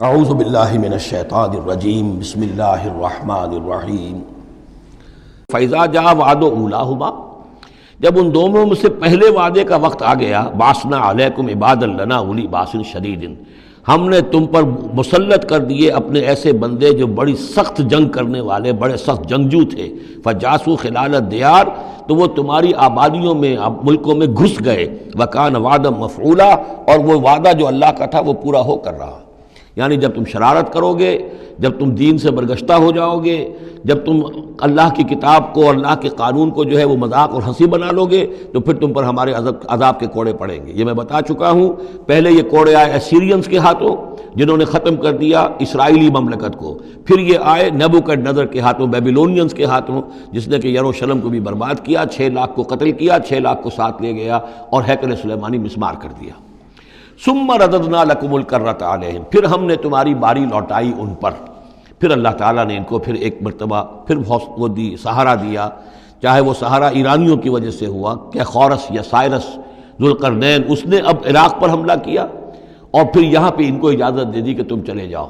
اعوذ باللہ من الشیطان الرجیم بسم اللہ الرحمن الرحیم فَإِذَا جَاءَ وَعْدُ أُولَاهُمَا جب ان دونوں میں سے پہلے وعدے کا وقت آ گیا بَعَثْنَا عَلَيْكُمْ عِبَادًا لَنَا أُولِي بَأْسٍ شَدِيدٍ ہم نے تم پر مسلط کر دیے اپنے ایسے بندے جو بڑی سخت جنگ کرنے والے بڑے سخت جنگجو تھے فَجَاسُوا خِلَالَ الدِّيَارِ تو وہ تمہاری آبادیوں میں ملکوں میں گھس گئے وَكَانَ وَعْدًا مَفْعُولًا اور وہ وعدہ جو اللہ کا تھا وہ پورا ہو کر رہا۔ یعنی جب تم شرارت کرو گے، جب تم دین سے برگشتہ ہو جاؤ گے، جب تم اللہ کی کتاب کو اور اللہ کے قانون کو جو ہے وہ مذاق اور ہنسی بنا لو گے تو پھر تم پر ہمارے عذاب کے کوڑے پڑیں گے۔ یہ میں بتا چکا ہوں، پہلے یہ کوڑے آئے اسیرینز کے ہاتھوں جنہوں نے ختم کر دیا اسرائیلی مملکت کو، پھر یہ آئے نیبوکڈنیزر کے ہاتھوں بیبیلونینز کے ہاتھوں جس نے کہ یروشلم کو بھی برباد کیا، 6 لاکھ کو قتل کیا، 6 لاکھ کو ساتھ لے گیا اور ہیکل سلیمانی مسمار کر دیا۔ ثم رددنا لکم الکرۃ علیہم پھر ہم نے تمہاری باری لوٹائی ان پر، پھر اللہ تعالیٰ نے ان کو پھر ایک مرتبہ پھر وہ دی سہارا دیا، چاہے وہ سہارا ایرانیوں کی وجہ سے ہوا کہ خورس یا سائرس ذوالقرنین اس نے اب عراق پر حملہ کیا اور پھر یہاں پہ ان کو اجازت دے دی کہ تم چلے جاؤ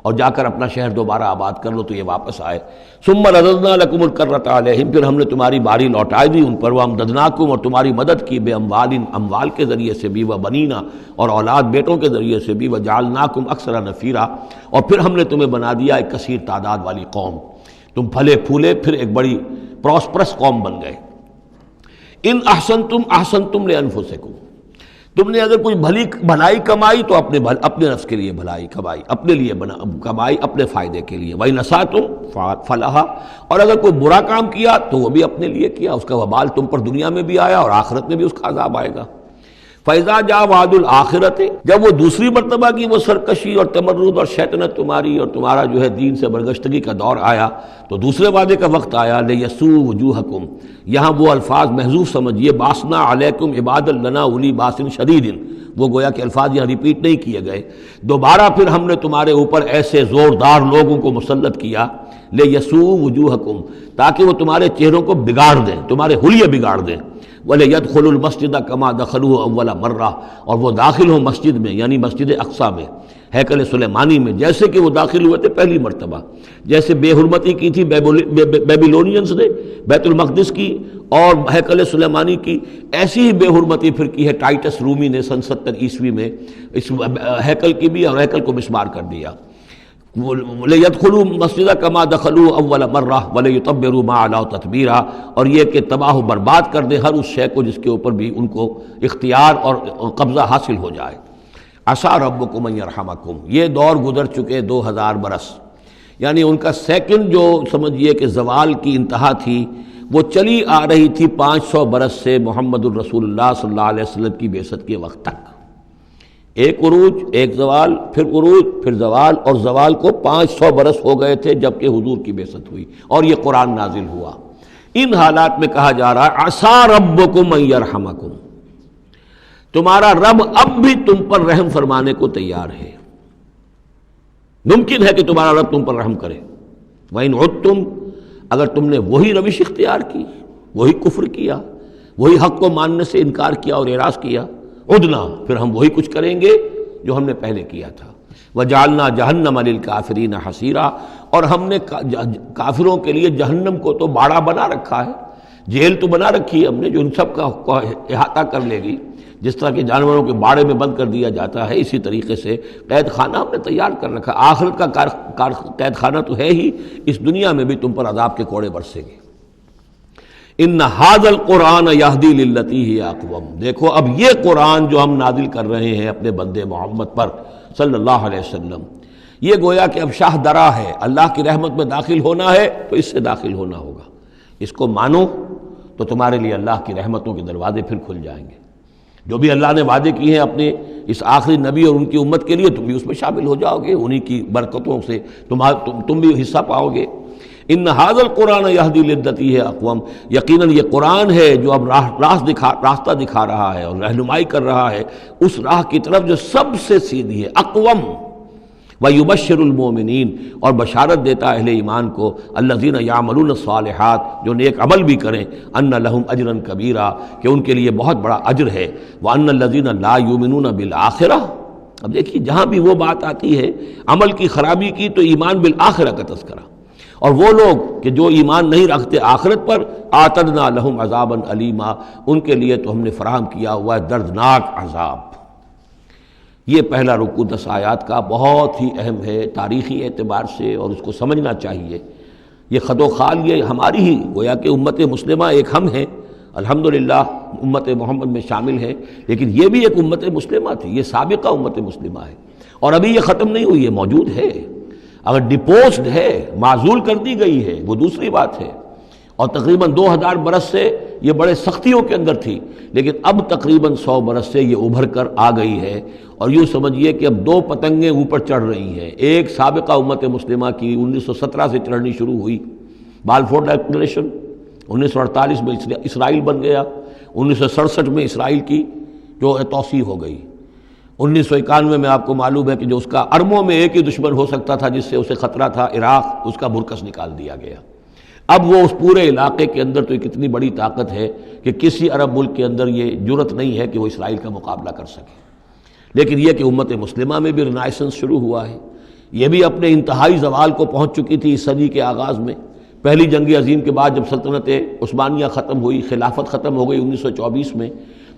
اور جا کر اپنا شہر دوبارہ آباد کر لو، تو یہ واپس آئے۔ ثم رددنا لکم الکرۃ علیہم پھر ہم نے تمہاری باری لوٹائی دی ان پر، وامددناکم اور تمہاری مدد کی بے اموال کے ذریعے سے بھی، وبنینا اور اولاد بیٹوں کے ذریعے سے بھی، وجعلناکم اکثر نفیرا اور پھر ہم نے تمہیں بنا دیا ایک کثیر تعداد والی قوم، تم پھلے پھولے پھر ایک بڑی پراسپرس قوم بن گئے۔ ان احسنتم احسنتم لانفسکم تم نے اگر کوئی بھلائی کمائی تو اپنے نفس کے لیے بھلائی کمائی، اپنے لیے کمائی اپنے فائدے کے لیے، وَإِنْ أَسَأْتُمْ فَلَهَا اور اگر کوئی برا کام کیا تو وہ بھی اپنے لیے کیا، اس کا وبال تم پر دنیا میں بھی آیا اور آخرت میں بھی اس کا عذاب آئے گا۔ فَإِذَا جَاءَ وَعْدُ الْآخِرَةِ جب وہ دوسری مرتبہ کی وہ سرکشی اور تمرد اور شیطنت تمہاری اور تمہارا جو ہے دین سے برگشتگی کا دور آیا تو دوسرے وعدے کا وقت آیا، لِيَسُوءُ وُجُوهَكُمْ یہاں وہ الفاظ محذوف سمجھیے، بَعَثْنَا عَلَيْكُمْ عِبَادًا لَنَا أُولِي بَأْسٍ شَدِيدٍ وہ گویا کہ الفاظ یہاں ریپیٹ نہیں کیے گئے، دوبارہ پھر ہم نے تمہارے اوپر ایسے زوردار لوگوں کو مسلط کیا، لِيَسُوءُ وُجُوهَكُمْ تاکہ وہ تمہارے چہروں کو بگاڑ دیں، تمہارے حلیے بگاڑ دیں، وَلِيَدْخُلُوا الْمَسْجِدَ كَمَا دَخَلُوهُ أَوَّلَ مَرَّةٍ اور وہ داخل ہوں مسجد میں یعنی مسجد اقصیٰ میں، ہیکل سلیمانی میں، جیسے کہ وہ داخل ہوئے تھے پہلی مرتبہ، جیسے بے حرمتی کی تھی بیبیلونینز نے بیت المقدس کی اور ہیکل سلیمانی کی، ایسی ہی بے حرمتی پھر کی ہے ٹائٹس رومی نے سن 70 عیسوی میں اس ہیکل کی بھی اور ہیکل کو مسمار کر دیا۔ لِيَدْخُلُوا الْمَسْجِدَ كَمَا دَخَلُوهُ أَوَّلَ مَرَّةٍ وَلِيُتَبِّرُوا مَا عَلَوْا تَتْبِيرًا اور یہ کہ تباہ و برباد کر دیں ہر اس شے کو جس کے اوپر بھی ان کو اختیار اور قبضہ حاصل ہو جائے۔ عَسَىٰ رَبُّكُمْ أَن يَرْحَمَكُمْ یہ دور گزر چکے 2000 برس، یعنی ان کا سیکنڈ جو سمجھیے کہ زوال کی انتہا تھی وہ چلی آ رہی تھی 500 برس سے محمد الرسول اللہ صلی اللہ علیہ وسلم کی بعثت کے وقت تک، ایک عروج ایک زوال پھر عروج پھر زوال، اور زوال کو 500 برس ہو گئے تھے جب کہ حضور کی بعثت ہوئی اور یہ قرآن نازل ہوا۔ ان حالات میں کہا جا رہا ہے عسیٰ ربکم ان یرحمکم تمہارا رب اب بھی تم پر رحم فرمانے کو تیار ہے، ممکن ہے کہ تمہارا رب تم پر رحم کرے۔ وَإِنْ عُدْتُمْ اگر تم نے وہی روش اختیار کی، وہی کفر کیا، وہی حق کو ماننے سے انکار کیا اور اعراض کیا، عدنا پھر ہم وہی کچھ کریں گے جو ہم نے پہلے کیا تھا۔ وَجَعَلْنَا جَهَنَّمَ لِلْكَافِرِينَ حَصِيرًا اور ہم نے کافروں کے لیے جہنم کو تو باڑا بنا رکھا ہے، جیل تو بنا رکھی ہے ہم نے جو ان سب کا احاطہ کر لے گی، جس طرح کہ جانوروں کے باڑے میں بند کر دیا جاتا ہے اسی طریقے سے قید خانہ ہم نے تیار کر رکھا۔ آخرت کا قید خانہ تو ہے ہی، اس دنیا میں بھی تم پر عذاب کے کوڑے برسیں گے۔ ان ھذا القرآن یہدی للتی ہی اقوم دیکھو اب یہ قرآن جو ہم نازل کر رہے ہیں اپنے بندے محمد پر صلی اللہ علیہ وسلم، یہ گویا کہ اب شاہ درا ہے، اللہ کی رحمت میں داخل ہونا ہے تو اس سے داخل ہونا ہوگا، اس کو مانو تو تمہارے لیے اللہ کی رحمتوں کے دروازے پھر کھل جائیں گے، جو بھی اللہ نے وعدے کیے ہیں اپنے اس آخری نبی اور ان کی امت کے لیے تم بھی اس میں شامل ہو جاؤ گے، انہی کی برکتوں سے تم بھی حصہ پاؤ گے۔ ان ھذا القرآن یہدی للتی ہے اقوم یقیناً یہ قرآن ہے جو اب راستہ دکھا رہا ہے اور رہنمائی کر رہا ہے اس راہ کی طرف جو سب سے سیدھی ہے، اقوم۔ وَيُبَشِّرُ الْمُؤْمِنِينَ اور بشارت دیتا اہل ایمان کو، الَّذِينَ يَعْمَلُونَ الصَّالِحَاتِ جو نیک عمل بھی کریں، أَنَّ لَهُمْ أَجْرًا كَبِيرًا کہ ان کے لیے بہت بڑا اجر ہے، وَأَنَّ الَّذِينَ لَا يُؤْمِنُونَ بِالْآخِرَةِ اب دیکھیے جہاں بھی وہ بات آتی ہے عمل کی خرابی کی تو ایمان بالآخرہ کا تذکرہ، اور وہ لوگ کہ جو ایمان نہیں رکھتے آخرت پر، اعتدنا لہم عذابا علیما، ان کے لیے تو ہم نے فراہم کیا ہوا ہے دردناک عذاب۔ یہ پہلا رکوع 10 آیات کا بہت ہی اہم ہے تاریخی اعتبار سے، اور اس کو سمجھنا چاہیے۔ یہ خد و خال یہ ہماری ہی گویا کہ امت مسلمہ ایک ہم ہیں، الحمدللہ امت محمد میں شامل ہے، لیکن یہ بھی ایک امت مسلمہ تھی، یہ سابقہ امت مسلمہ ہے، اور ابھی یہ ختم نہیں ہوئی ہے، موجود ہے۔ اگر ڈپوزڈ ہے، معزول کر دی گئی ہے، وہ دوسری بات ہے، اور تقریباً 2000 برس سے یہ بڑے سختیوں کے اندر تھی، لیکن اب تقریباً 100 برس سے یہ ابھر کر آ گئی ہے، اور یوں سمجھیے کہ اب 2 پتنگیں اوپر چڑھ رہی ہیں۔ ایک سابقہ امت مسلمہ کی 1917 سے چڑھنی شروع ہوئی، بالفور ڈکلریشن، 1948 میں اسرائیل بن گیا، 1967 میں اسرائیل کی جو توسیع ہو گئی، 1991 میں آپ کو معلوم ہے کہ جو اس کا اربوں میں ایک ہی دشمن ہو سکتا تھا جس سے اسے خطرہ تھا، عراق، اس کا برکس نکال دیا گیا۔ اب وہ اس پورے علاقے کے اندر تو ایک اتنی بڑی طاقت ہے کہ کسی عرب ملک کے اندر یہ جرت نہیں ہے کہ وہ اسرائیل کا مقابلہ کر سکے۔ لیکن یہ کہ امت مسلمہ میں بھی رینائسنس شروع ہوا ہے، یہ بھی اپنے انتہائی زوال کو پہنچ چکی تھی اس صدی کے آغاز میں۔ پہلی جنگ عظیم کے بعد جب سلطنت عثمانیہ ختم ہوئی، خلافت ختم ہو گئی 1924 میں،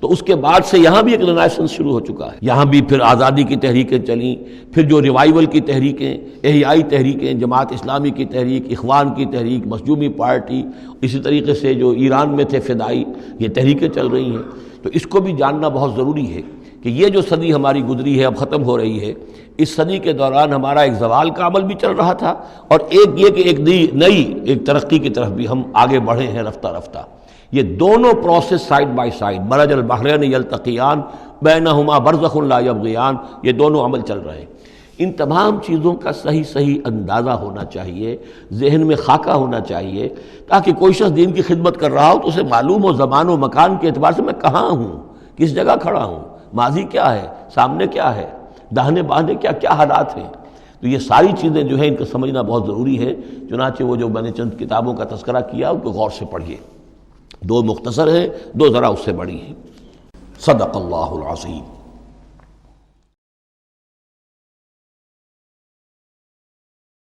تو اس کے بعد سے یہاں بھی ایک رینائسنس شروع ہو چکا ہے۔ یہاں بھی پھر آزادی کی تحریکیں چلیں، پھر جو ریوائیول کی تحریکیں، احیائی تحریکیں، جماعت اسلامی کی تحریک، اخوان کی تحریک، مظلومی پارٹی، اسی طریقے سے جو ایران میں تھے فدائی، یہ تحریکیں چل رہی ہیں۔ تو اس کو بھی جاننا بہت ضروری ہے کہ یہ جو صدی ہماری گزری ہے، اب ختم ہو رہی ہے، اس صدی کے دوران ہمارا ایک زوال کا عمل بھی چل رہا تھا، اور ایک یہ کہ ایک نئی ترقی کی طرف بھی ہم آگے بڑھے ہیں رفتہ رفتہ۔ یہ دونوں پروسیس سائڈ بائی سائڈ، مرج البحرین یلتقیان بینہما برزخ لا یبغیان، یہ دونوں عمل چل رہے ہیں۔ ان تمام چیزوں کا صحیح اندازہ ہونا چاہیے، ذہن میں خاکہ ہونا چاہیے، تاکہ کوئی شخص دین کی خدمت کر رہا ہو تو اسے معلوم ہو زمان و مکان کے اعتبار سے میں کہاں ہوں، کس جگہ کھڑا ہوں، ماضی کیا ہے، سامنے کیا ہے، داہنے بائیں کیا حالات ہیں۔ تو یہ ساری چیزیں جو ہیں ان کو سمجھنا بہت ضروری ہے۔ چنانچہ وہ جو میں نے چند کتابوں کا تذکرہ کیا ان کو غور سے پڑھیے، 2 مختصر ہیں، 2 ذرا اس سے بڑی ہیں۔ صدق اللہ العظیم۔